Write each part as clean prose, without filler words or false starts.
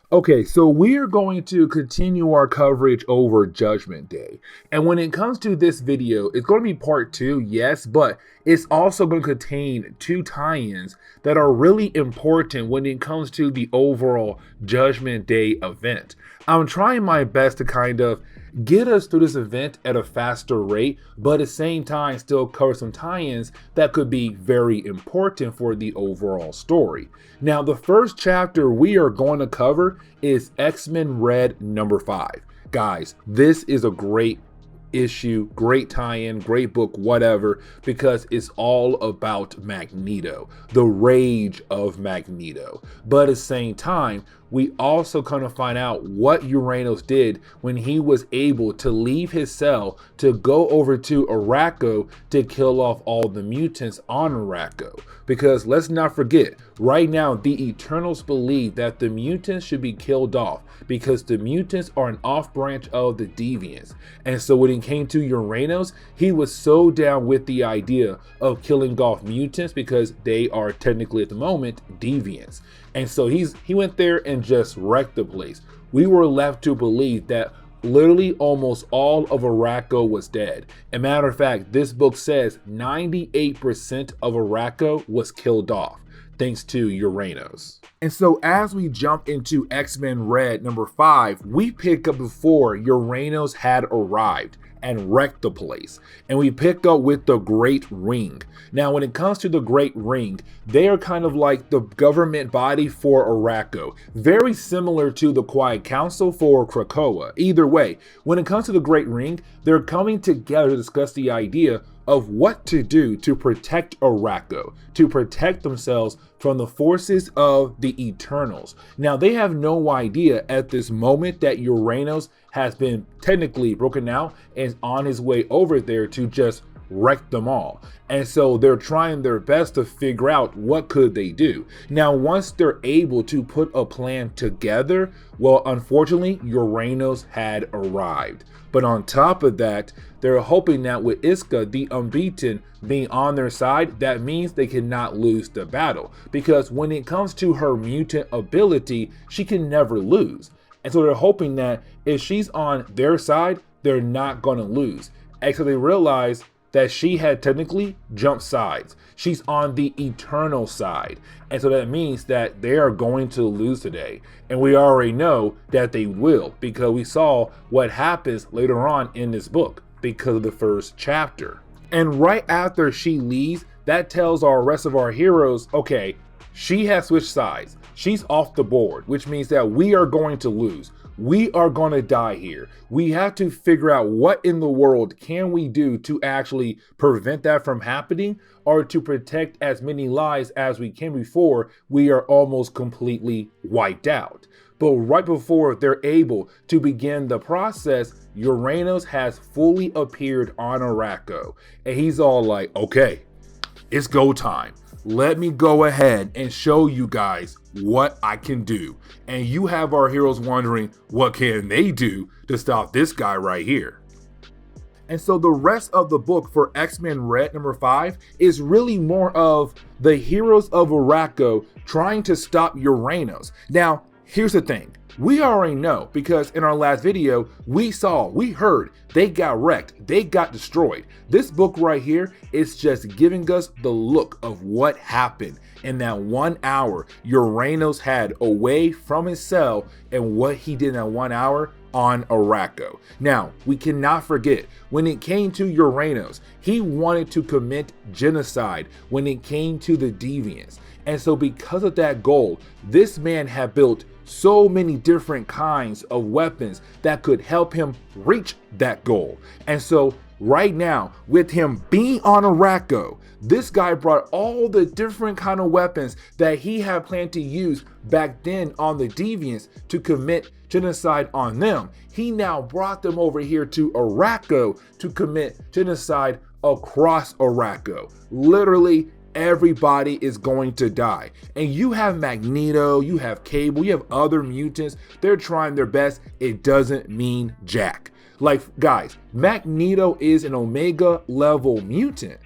Okay, so we are going to continue our coverage over Judgment Day. And when it comes to this video, it's going to be part two, yes, but it's also going to contain two tie-ins that are really important when it comes to the overall Judgment Day event. I'm trying my best to kind of get us through this event at a faster rate, but at the same time still cover some tie-ins that could be very important for the overall story. Now, the first chapter we are going to cover is X-Men Red number 5. Guys, this is a great issue, great tie-in, great book, whatever, because it's all about Magneto, the rage of Magneto. But at the same time, we also kind of find out what Uranos did when he was able to leave his cell to go over to Arakko to kill off all the mutants on Arakko. Because let's not forget, right now the Eternals believe that the mutants should be killed off because the mutants are an off branch of the Deviants. And so when it came to Uranos, he was so down with the idea of killing off mutants because they are technically at the moment Deviants. And so he went there and just wrecked the place. We were left to believe that literally almost all of Arakko was dead. As a matter of fact, this book says 98% of Arakko was killed off, thanks to Uranos. And so as we jump into X-Men Red number 5, we pick up before Uranos had arrived and wrecked the place. And we pick up with the Great Ring. Now, when it comes to the Great Ring, they are kind of like the government body for Arakko, very similar to the Quiet Council for Krakoa. Either way, when it comes to the Great Ring, they're coming together to discuss the idea of what to do to protect Arakko, to protect themselves from the forces of the Eternals. Now, they have no idea at this moment that Uranos has been technically broken out and is on his way over there to just wreck them all. And so they're trying their best to figure out what could they do. Now, once they're able to put a plan together, well, unfortunately, Uranos had arrived. But on top of that, they're hoping that with A.X.E, the unbeaten, being on their side, that means they cannot lose the battle. Because when it comes to her mutant ability, she can never lose. And so they're hoping that if she's on their side, they're not going to lose. Actually, they realize that she had technically jumped sides. She's on the Eternal side. And so that means that they are going to lose today. And we already know that they will, because we saw what happens later on in this book because of the first chapter. And right after she leaves, that tells our rest of our heroes, okay, she has switched sides. She's off the board, which means that we are going to lose. We are going to die here. We have to figure out what in the world can we do to actually prevent that from happening, or to protect as many lives as we can before we are almost completely wiped out. But right before they're able to begin the process, Uranos has fully appeared on Arakko. And he's all like, okay, it's go time. Let me go ahead and show you guys what I can do. And you have our heroes wondering, what can they do to stop this guy right here? And so the rest of the book for X-Men Red number 5 is really more of the heroes of Arakko trying to stop Uranos. Now, here's the thing. We already know, because in our last video, we heard they got wrecked, they got destroyed. This book right here is just giving us the look of what happened in that 1 hour Uranos had away from his cell and what he did in that 1 hour on Arakko. Now, we cannot forget, when it came to Uranos, he wanted to commit genocide when it came to the Deviants. And so because of that goal, this man had built so many different kinds of weapons that could help him reach that goal. And so right now, with him being on Arakko, this guy brought all the different kind of weapons that he had planned to use back then on the Deviants to commit genocide on them. He now brought them over here to Arakko to commit genocide across Arakko. Literally, everybody is going to die. And you have Magneto, you have Cable, you have other mutants. They're trying their best. It doesn't mean jack. Like, guys, Magneto is an Omega level mutant.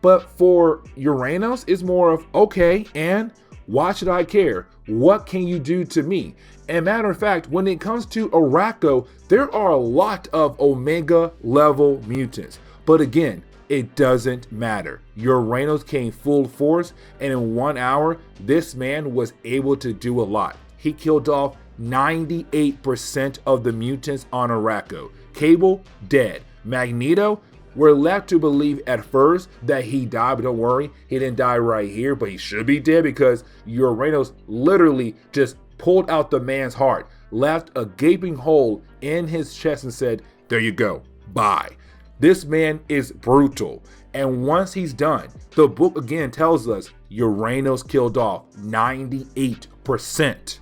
But for Uranos, it's more of, okay, and why should I care? What can you do to me? And matter of fact, when it comes to Arakko, there are a lot of Omega level mutants. But again, it doesn't matter. Uranos came full force, and in 1 hour, this man was able to do a lot. He killed off 98% of the mutants on Arakko. Cable, dead. Magneto, we're left to believe at first that he died, but don't worry, he didn't die right here, but he should be dead because Uranos literally just pulled out the man's heart, left a gaping hole in his chest and said, there you go, bye. This man is brutal. And once he's done, the book again tells us Uranos killed off 98%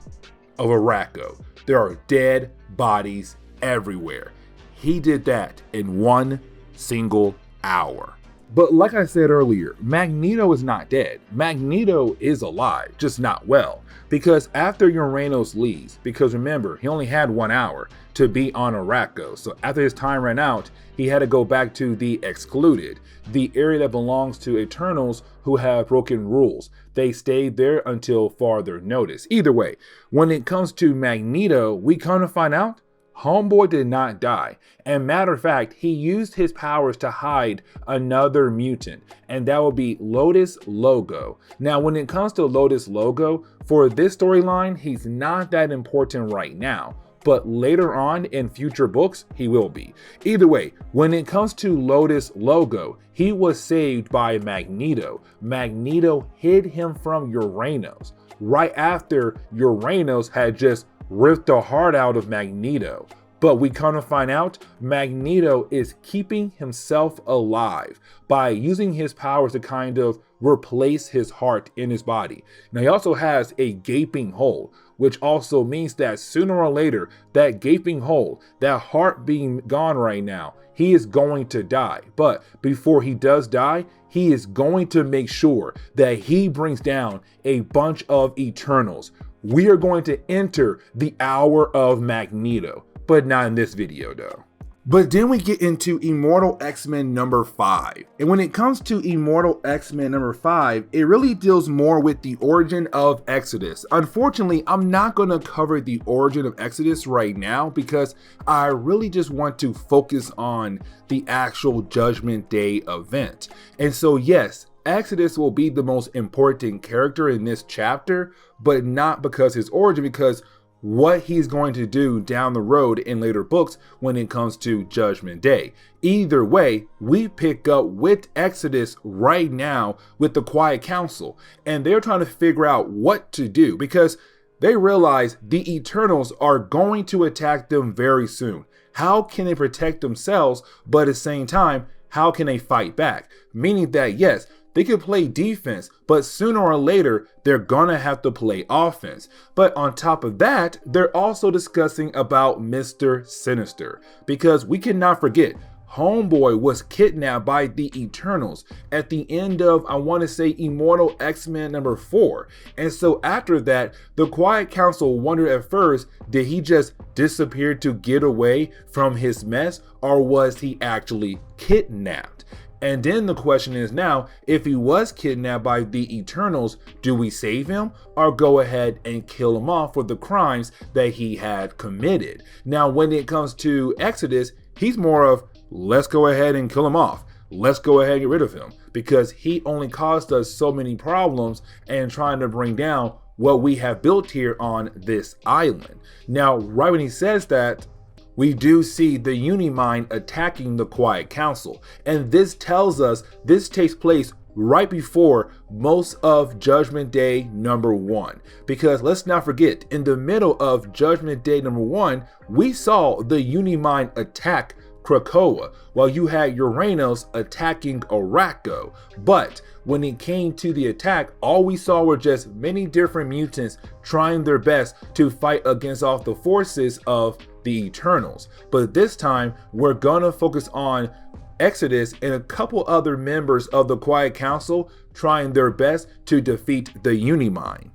of Arakko. There are dead bodies everywhere. He did that in 1 single hour. But like I said earlier, Magneto is not dead. Magneto is alive, just not well. Because after Uranos leaves, because remember, he only had 1 hour to be on Arakko. So after his time ran out, he had to go back to the Excluded, the area that belongs to Eternals who have broken rules. They stayed there until farther notice. Either way, when it comes to Magneto, we come to find out Homeboy did not die. And matter of fact, he used his powers to hide another mutant, and that would be Lotus Logo. Now, when it comes to Lotus Logo, for this storyline, he's not that important right now, but later on in future books, he will be. Either way, when it comes to Lotus Logo, he was saved by Magneto. Magneto hid him from Uranos right after Uranos had just ripped the heart out of Magneto. But we come to find out Magneto is keeping himself alive by using his powers to kind of replace his heart in his body. Now he also has a gaping hole, which also means that sooner or later, that gaping hole, that heart being gone right now, he is going to die. But before he does die, he is going to make sure that he brings down a bunch of Eternals. We are going to enter the hour of Magneto, but not in this video though. But then we get into Immortal X-Men number 5. And when it comes to Immortal X-Men number 5, it really deals more with the origin of Exodus. Unfortunately, I'm not going to cover the origin of Exodus right now because I really just want to focus on the actual Judgment Day event. And so yes, Exodus will be the most important character in this chapter, but not because his origin, because what he's going to do down the road in later books when it comes to Judgment Day. Either way, we pick up with Exodus right now with the Quiet Council, and they're trying to figure out what to do because they realize the Eternals are going to attack them very soon. How can they protect themselves, but at the same time, how can they fight back? Meaning that yes, they could play defense, but sooner or later, they're gonna have to play offense. But on top of that, they're also discussing about Mr. Sinister, because we cannot forget, Homeboy was kidnapped by the Eternals at the end of, I want to say, Immortal X-Men number 4. And so after that, the Quiet Council wondered at first, did he just disappear to get away from his mess, or was he actually kidnapped? And then the question is now, if he was kidnapped by the Eternals, do we save him or go ahead and kill him off for the crimes that he had committed? Now, when it comes to Exodus, he's more of, let's go ahead and kill him off. Let's go ahead and get rid of him because he only caused us so many problems and trying to bring down what we have built here on this island. Now, right when he says that, we do see the Unimind attacking the Quiet Council, and this tells us this takes place right before most of Judgment Day number 1. Because let's not forget, in the middle of Judgment Day number 1, we saw the Unimind attack Krakoa, while you had Uranos attacking Arakko. But when it came to the attack, all we saw were just many different mutants trying their best to fight against all the forces of the Eternals. But this time, we're gonna focus on Exodus and a couple other members of the Quiet Council trying their best to defeat the Unimind.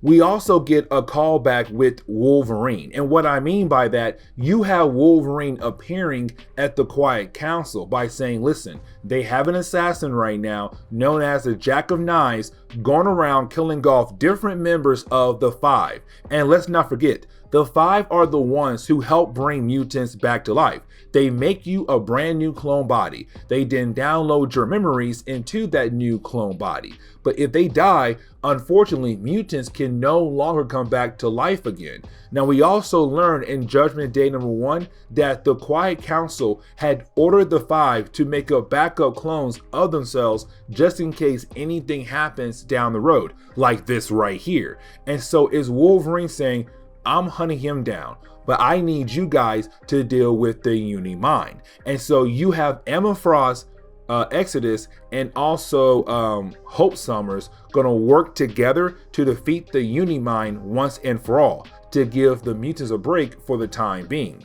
We also get a callback with Wolverine. And what I mean by that, you have Wolverine appearing at the Quiet Council by saying, listen, they have an assassin right now known as the Jack of Knives going around killing off different members of the Five. And let's not forget, The five are the ones who help bring mutants back to life. They make you a brand new clone body. They then download your memories into that new clone body. But if they die, unfortunately, mutants can no longer come back to life again. Now, we also learned in Judgment Day number 1 that the Quiet Council had ordered the five to make up backup clones of themselves just in case anything happens down the road, like this right here. And so is Wolverine saying, I'm hunting him down, but I need you guys to deal with the Uni-Mind. And so you have Emma Frost, Exodus, and also Hope Summers gonna work together to defeat the Uni-Mind once and for all, to give the mutants a break for the time being.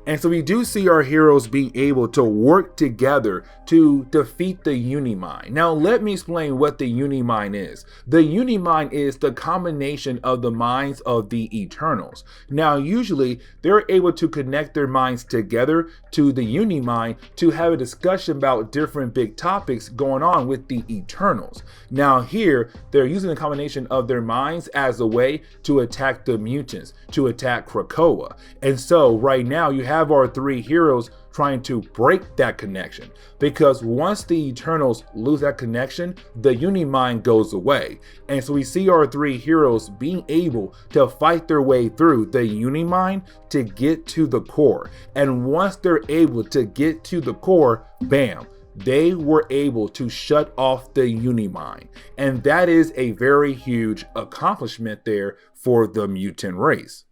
And so we do see our heroes being able to work together to defeat the Uni-Mind. Now let me explain what the Uni-Mind is. The Uni-Mind is the combination of the minds of the Eternals. Now usually they're able to connect their minds together to the Uni-Mind to have a discussion about different big topics going on with the Eternals. Now here they're using a combination of their minds as a way to attack the mutants, to attack Krakoa. And so right now you have our three heroes trying to break that connection, because once the Eternals lose that connection, the Uni-Mind goes away. And so we see our three heroes being able to fight their way through the Uni-Mind to get to the core. And once they're able to get to the core, bam, they were able to shut off the Uni-Mind. And that is a very huge accomplishment there for the mutant race.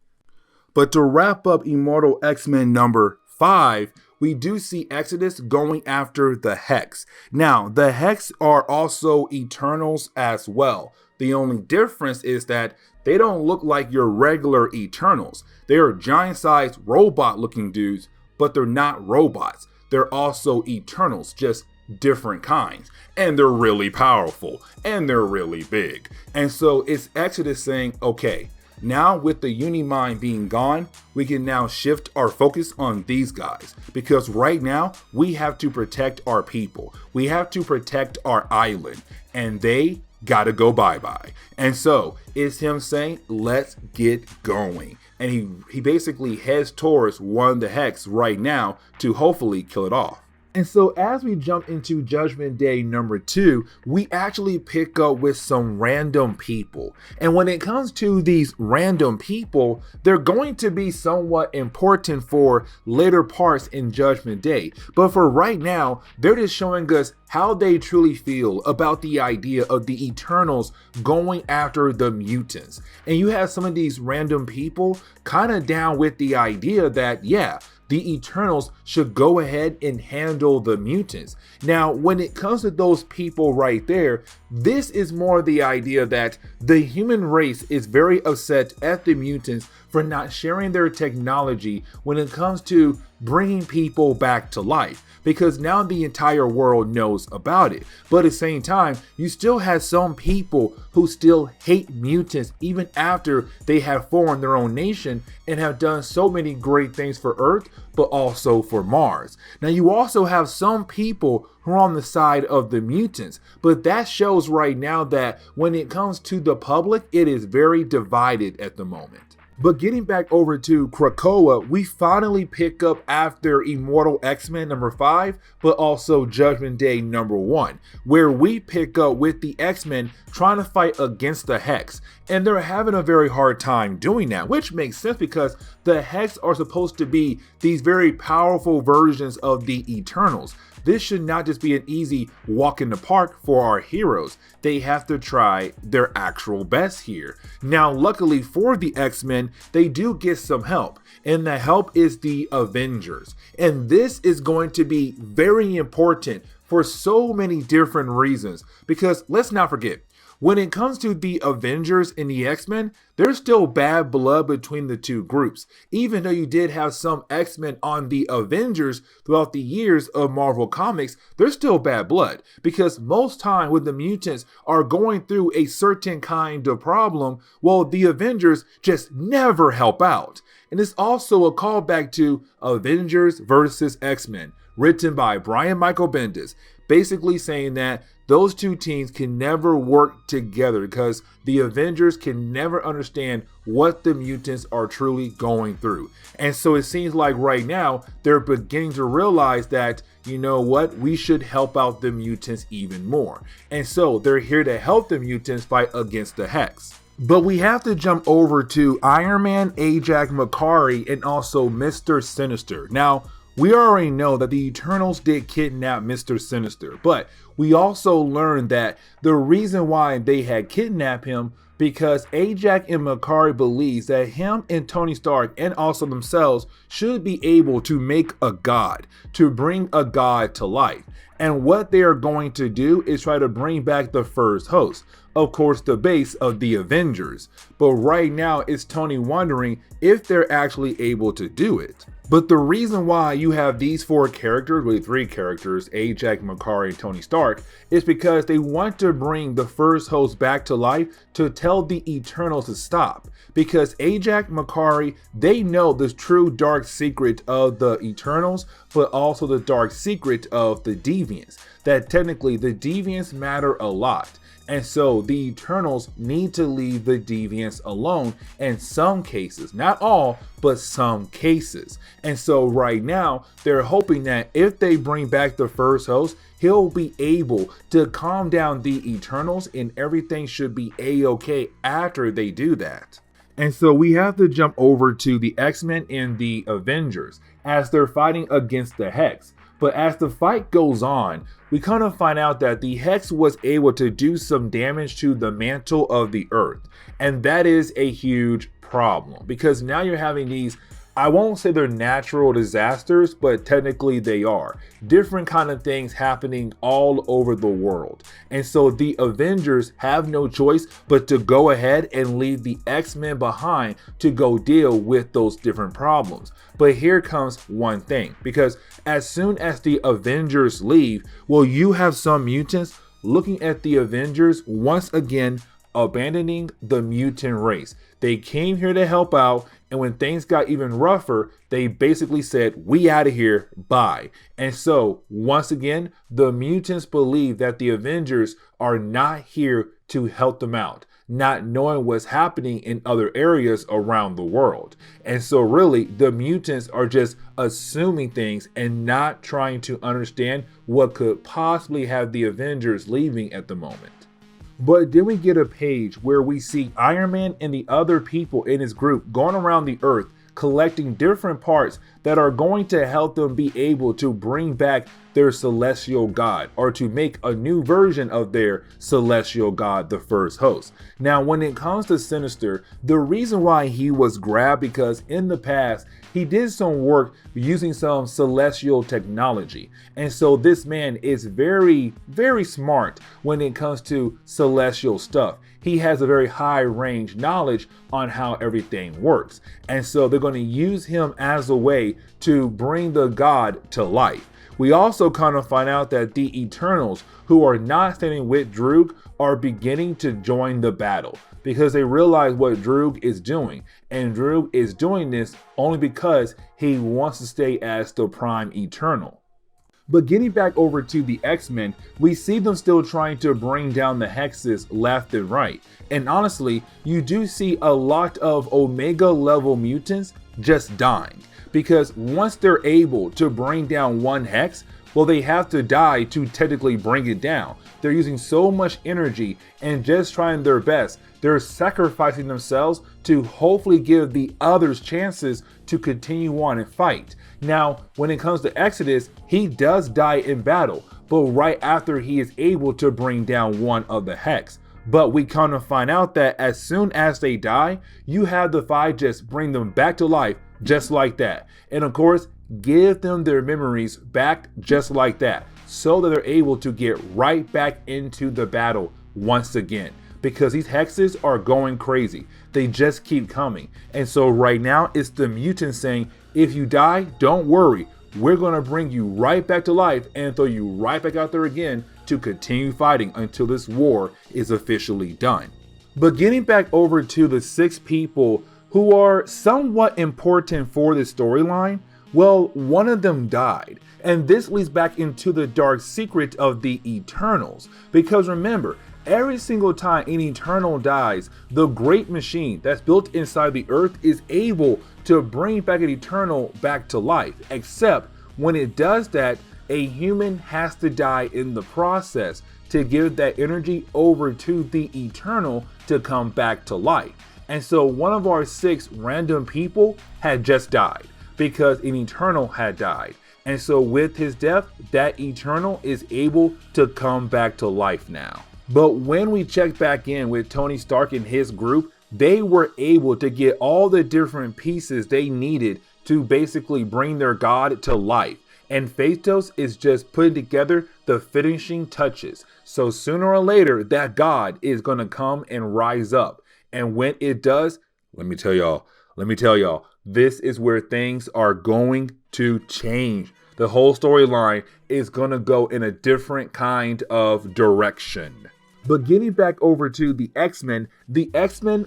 But to wrap up Immortal X-Men number 5, we do see Exodus going after the Hex. Now, the Hex are also Eternals as well. The only difference is that they don't look like your regular Eternals. They are giant-sized robot-looking dudes, but they're not robots. They're also Eternals, just different kinds. And they're really powerful, and they're really big. And so it's Exodus saying, okay, now with the Uni-Mind being gone, we can now shift our focus on these guys, because right now we have to protect our people. We have to protect our island, and they gotta go bye-bye. And so it's him saying, let's get going. And he basically heads towards one of the Hex right now to hopefully kill it off. And so as we jump into Judgment Day number 2, we actually pick up with some random people. And when it comes to these random people, they're going to be somewhat important for later parts in Judgment Day. But for right now, they're just showing us how they truly feel about the idea of the Eternals going after the mutants. And you have some of these random people kind of down with the idea that, yeah, the Eternals should go ahead and handle the mutants. Now, when it comes to those people right there, this is more the idea that the human race is very upset at the mutants for not sharing their technology when it comes to bringing people back to life, because now the entire world knows about it. But at the same time, you still have some people who still hate mutants even after they have formed their own nation and have done so many great things for Earth, but also for Mars. Now you also have some people who are on the side of the mutants, but that shows right now that when it comes to the public, it is very divided at the moment. But getting back over to Krakoa, we finally pick up after Immortal X-Men number 5, but also Judgment Day number 1, where we pick up with the X-Men trying to fight against the Hex. And they're having a very hard time doing that, which makes sense because the Hex are supposed to be these very powerful versions of the Eternals. This should not just be an easy walk in the park for our heroes. They have to try their actual best here. Now, luckily for the X-Men, they do get some help, and the help is the Avengers. And this is going to be very important for so many different reasons, because let's not forget, when it comes to the Avengers and the X-Men, there's still bad blood between the two groups. Even though you did have some X-Men on the Avengers throughout the years of Marvel Comics, there's still bad blood. Because most time when the mutants are going through a certain kind of problem, well, the Avengers just never help out. And it's also a callback to Avengers versus X-Men, written by Brian Michael Bendis, basically saying that those two teams can never work together because the Avengers can never understand what the mutants are truly going through. And so it seems like right now they're beginning to realize that, you know what, we should help out the mutants even more. And so they're here to help the mutants fight against the Hex. But we have to jump over to Iron Man, Ajax, Makari, and also Mr. Sinister. Now, we already know that the Eternals did kidnap Mr. Sinister, but we also learned that the reason why they had kidnapped him because Ajax and Makari believes that him and Tony Stark and also themselves should be able to make a god, to bring a god to life. And what they are going to do is try to bring back the first host. Of course, the base of the Avengers. But right now, it's Tony wondering if they're actually able to do it. But the reason why you have these four characters, really three characters, Ajax, Makari, and Tony Stark, is because they want to bring the first host back to life to tell the Eternals to stop. Because Ajax, Makari, they know the true dark secret of the Eternals, but also the dark secret of the Deviants. That technically the Deviants matter a lot. And so the Eternals need to leave the Deviants alone in some cases, not all, but some cases. And so right now, they're hoping that if they bring back the first host, he'll be able to calm down the Eternals and everything should be a-okay after they do that. And so we have to jump over to the X-Men and the Avengers as they're fighting against the Hex. But as the fight goes on, we kind of find out that the Hex was able to do some damage to the mantle of the Earth. And that is a huge problem because now you're having these, I won't say they're natural disasters, but technically they are. Different kind of things happening all over the world. And so the Avengers have no choice but to go ahead and leave the X-Men behind to go deal with those different problems. But here comes one thing, because as soon as the Avengers leave, well, you have some mutants looking at the Avengers once again abandoning the mutant race. They came here to help out, and when things got even rougher, they basically said, we out of here, bye. And so, once again, the mutants believe that the Avengers are not here to help them out, not knowing what's happening in other areas around the world. And so really, the mutants are just assuming things and not trying to understand what could possibly have the Avengers leaving at the moment. But then we get a page where we see Iron Man and the other people in his group going around the Earth collecting different parts that are going to help them be able to bring back their celestial god, or to make a new version of their celestial god, the first host. Now, when it comes to Sinister, the reason why he was grabbed because in the past, he did some work using some celestial technology. And so this man is very, very smart when it comes to celestial stuff. He has a very high range knowledge on how everything works. And so they're going to use him as a way to bring the god to life. We also kind of find out that the Eternals, who are not standing with Droog, are beginning to join the battle because they realize what Droog is doing. And Droog is doing this only because he wants to stay as the Prime Eternal. But getting back over to the X-Men, we see them still trying to bring down the Hexes left and right. And honestly, you do see a lot of Omega level mutants just dying. Because once they're able to bring down one Hex, well, they have to die to technically bring it down. They're using so much energy and just trying their best. They're sacrificing themselves to hopefully give the others chances to continue on and fight. Now, when it comes to Exodus, he does die in battle, but right after he is able to bring down one of the Hex. But we kind of find out that as soon as they die, you have the five just bring them back to life just like that. And of course, give them their memories back just like that, so that they're able to get right back into the battle once again. Because these Hexes are going crazy. They just keep coming. And so right now, it's the mutants saying, if you die, don't worry. We're going to bring you right back to life and throw you right back out there again to continue fighting until this war is officially done. But getting back over to the 6 people who are somewhat important for this storyline, well, one of them died. And this leads back into the dark secret of the Eternals. Because remember, every single time an Eternal dies, the great machine that's built inside the earth is able to bring back an Eternal back to life. Except when it does that, a human has to die in the process to give that energy over to the Eternal to come back to life. And so one of our 6 random people had just died because an Eternal had died. And so with his death, that Eternal is able to come back to life now. But when we checked back in with Tony Stark and his group, they were able to get all the different pieces they needed to basically bring their god to life. And Phaetos is just putting together the finishing touches. So sooner or later, that god is going to come and rise up. And when it does, let me tell y'all, this is where things are going to change. The whole storyline is going to go in a different kind of direction. But getting back over to the X-Men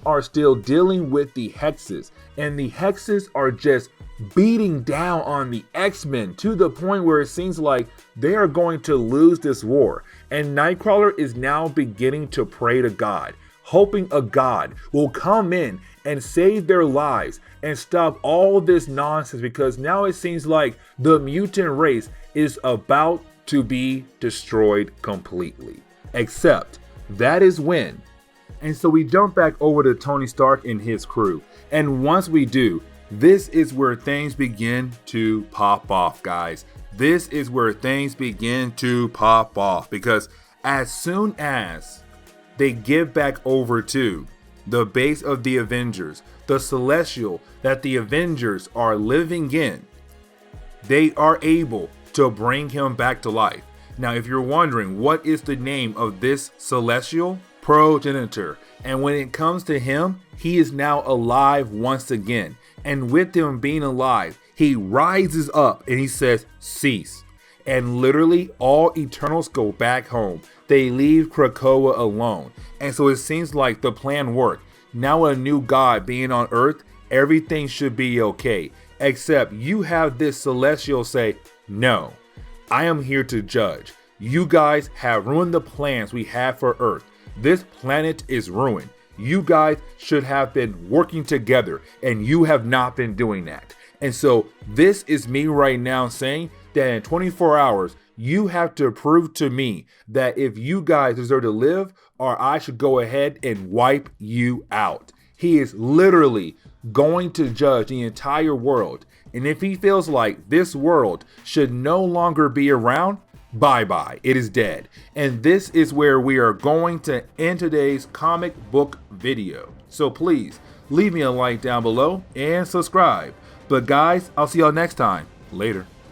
are still dealing with the hexes. And the hexes are just beating down on the X-Men to the point where it seems like they are going to lose this war. And Nightcrawler is now beginning to pray to God, hoping a god will come in and save their lives and stop all this nonsense, because now it seems like the mutant race is about to be destroyed completely. Except that is when. And so we jump back over to Tony Stark and his crew. And once we do, this is where things begin to pop off, guys. This is where things begin to pop off, because as soon as they give back over to the base of the Avengers, the Celestial that the Avengers are living in, they are able to bring him back to life. Now, if you're wondering what is the name of this Celestial, Progenitor. And when it comes to him, he is now alive once again. And with him being alive, he rises up and he says, cease. And literally all Eternals go back home. They leave Krakoa alone. And so it seems like the plan worked. Now a new god being on Earth, everything should be okay. Except you have this Celestial say, no, I am here to judge. You guys have ruined the plans we have for Earth. This planet is ruined. You guys should have been working together, and you have not been doing that. And so this is me right now saying that in 24 hours, you have to prove to me that if you guys deserve to live, or I should go ahead and wipe you out. He is literally going to judge the entire world. And if he feels like this world should no longer be around, bye-bye, it is dead. And this is where we are going to end today's comic book video. So please leave me a like down below and subscribe. But guys, I'll see y'all next time. Later.